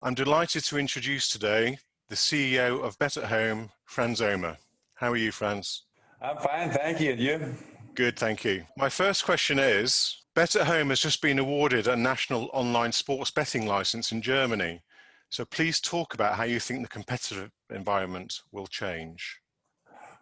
I'm delighted to introduce today the CEO of Bet at Home, Franz Omer. How are you, Franz? I'm fine, thank you. And you? Good, thank you. My first question is, Bet at Home has just been awarded a national online sports betting license in Germany. So please talk about how you think the competitive environment will change.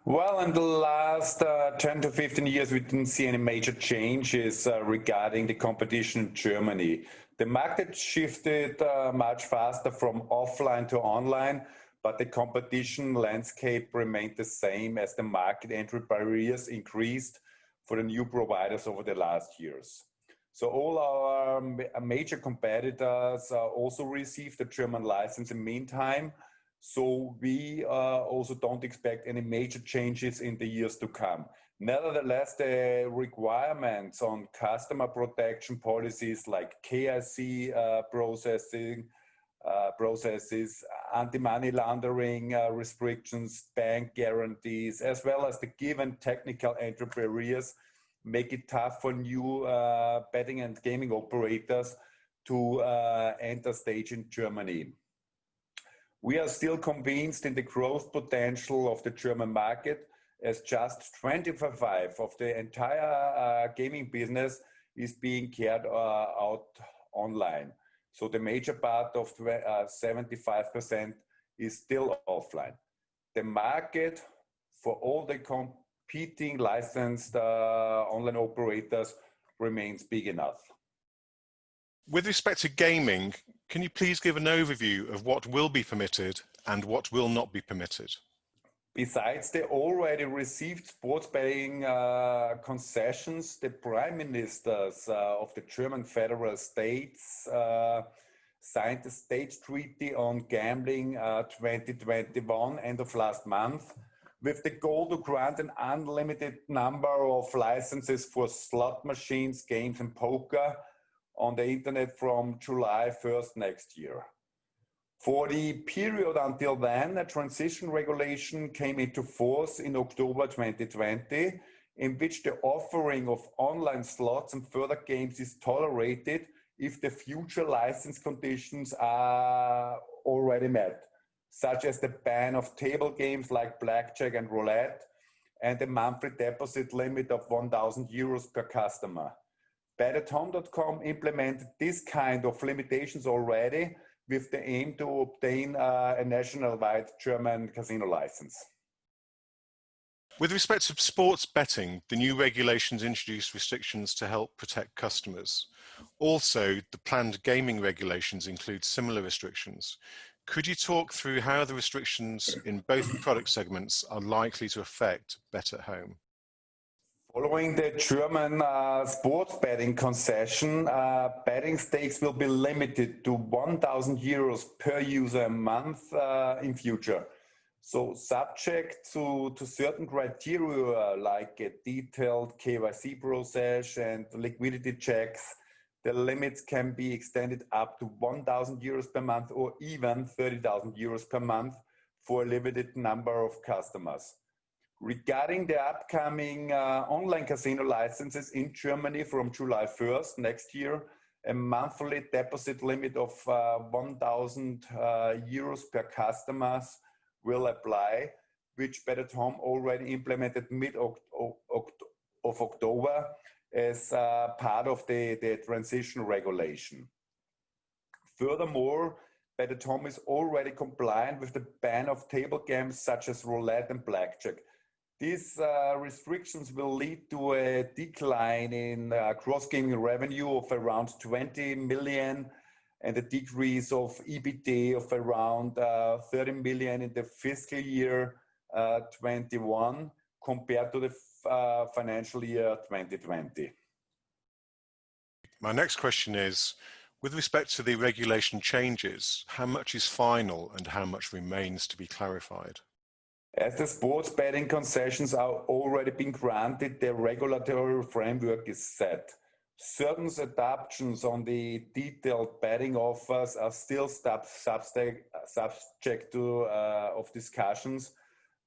Well, in the last 10 to 15 years, we didn't see any major changes regarding the competition in Germany. The market shifted much faster from offline to online, but the competition landscape remained the same as the market entry barriers increased for the new providers over the last years. So all our major competitors also received a German license in the meantime. So we also don't expect any major changes in the years to come. Nevertheless, the requirements on customer protection policies like KYC processes, anti-money laundering restrictions, bank guarantees, as well as the given technical entry barriers make it tough for new betting and gaming operators to enter stage in Germany. We are still convinced in the growth potential of the German market, as just 25% of the entire gaming business is being carried out online. So the major part of 75% is still offline. The market for all the competing licensed online operators remains big enough. With respect to gaming, can you please give an overview of what will be permitted and what will not be permitted? Besides the already received sports betting concessions, the prime ministers of the German federal states signed the State Treaty on Gambling 2021, end of last month, with the goal to grant an unlimited number of licenses for slot machines, games and poker on the internet from July 1st next year. For the period until then, a transition regulation came into force in October 2020, in which the offering of online slots and further games is tolerated if the future license conditions are already met, such as the ban of table games like blackjack and roulette, and a monthly deposit limit of 1,000 euros per customer. Bet@home.com implemented this kind of limitations already with the aim to obtain a national-wide German casino license. With respect to sports betting, the new regulations introduce restrictions to help protect customers. Also, the planned gaming regulations include similar restrictions. Could you talk through how the restrictions in both product segments are likely to affect Bet at Home? Following the German sports betting concession, betting stakes will be limited to 1,000 euros per user a month in future. So subject to certain criteria like a detailed KYC process and liquidity checks, the limits can be extended up to 1,000 euros per month or even 30,000 euros per month for a limited number of customers. Regarding the upcoming online casino licenses in Germany from July 1st next year, a monthly deposit limit of 1,000 euros per customers will apply, which Bet at Home already implemented mid of October as part of the transition regulation. Furthermore, Bet at Home is already compliant with the ban of table games such as roulette and blackjack. These restrictions will lead to a decline in cross-gaming revenue of around 20 million and a decrease of EBITDA of around 30 million in the fiscal year 21 compared to the financial year 2020. My next question is, with respect to the regulation changes, how much is final and how much remains to be clarified? As the sports betting concessions are already being granted, the regulatory framework is set. Certain adaptations on the detailed betting offers are still subject to of discussions,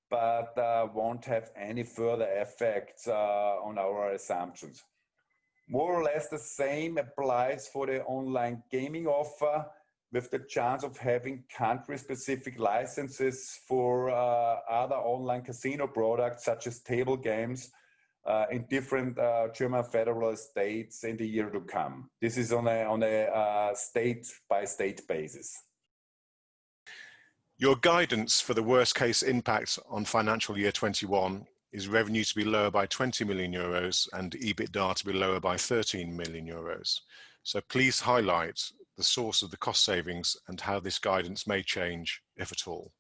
but won't have any further effects on our assumptions. More or less the same applies for the online gaming offer. with the chance of having country-specific licenses for other online casino products, such as table games, in different German federal states in the year to come. This is on a state-by-state basis. Your guidance for the worst case impact on financial year 21 is revenue to be lower by 20 million euros and EBITDA to be lower by 13 million euros. So please highlight the source of the cost savings and how this guidance may change, if at all.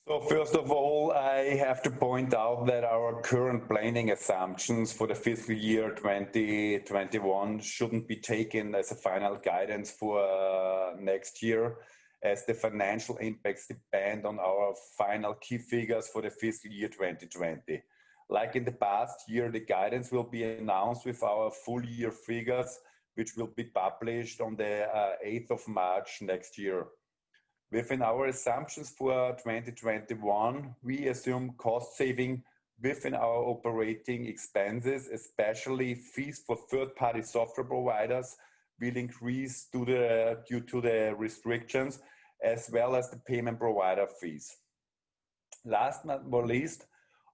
So first of all, I have to point out that our current planning assumptions for the fiscal year 2021 shouldn't be taken as a final guidance for next year, as the financial impacts depend on our final key figures for the fiscal year 2020. Like in the past year, the guidance will be announced with our full year figures, which will be published on the 8th of March next year. Within our assumptions for 2021, we assume cost saving within our operating expenses, especially fees for third-party software providers will increase due to the restrictions, as well as the payment provider fees. Last but not least,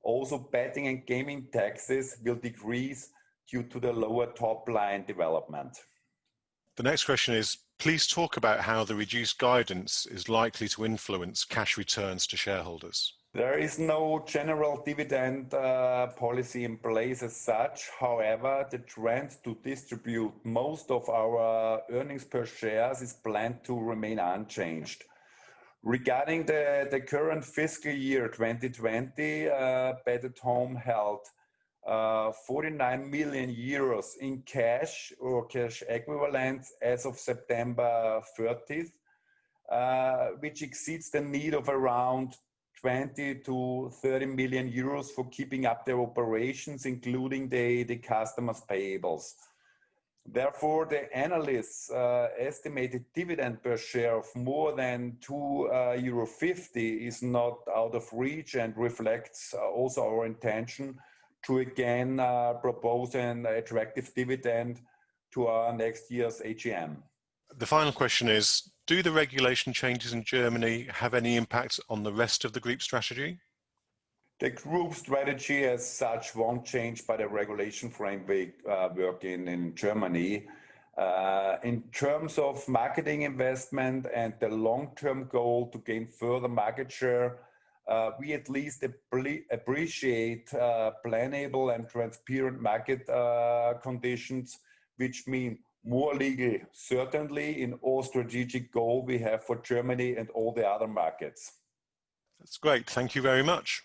also betting and gaming taxes will decrease due to the lower top line development. The next question is, please talk about how the reduced guidance is likely to influence cash returns to shareholders. There is no general dividend policy in place as such. However, the trend to distribute most of our earnings per shares is planned to remain unchanged. Regarding the current fiscal year 2020, Bet at Home held 49 million euros in cash or cash equivalents as of September 30th, which exceeds the need of around 20 to 30 million euros for keeping up their operations, including the customers' payables. Therefore, the analysts' estimated dividend per share of more than €2.50 is not out of reach and reflects also our intention to again propose an attractive dividend to our next year's AGM. The final question is, do the regulation changes in Germany have any impact on the rest of the group strategy? The group strategy as such won't change by the regulation framework in Germany. In terms of marketing investment and the long-term goal to gain further market share, we at least appreciate plannable and transparent market conditions, which mean more legal certainty in all strategic goal we have for Germany and all the other markets. That's great. Thank you very much.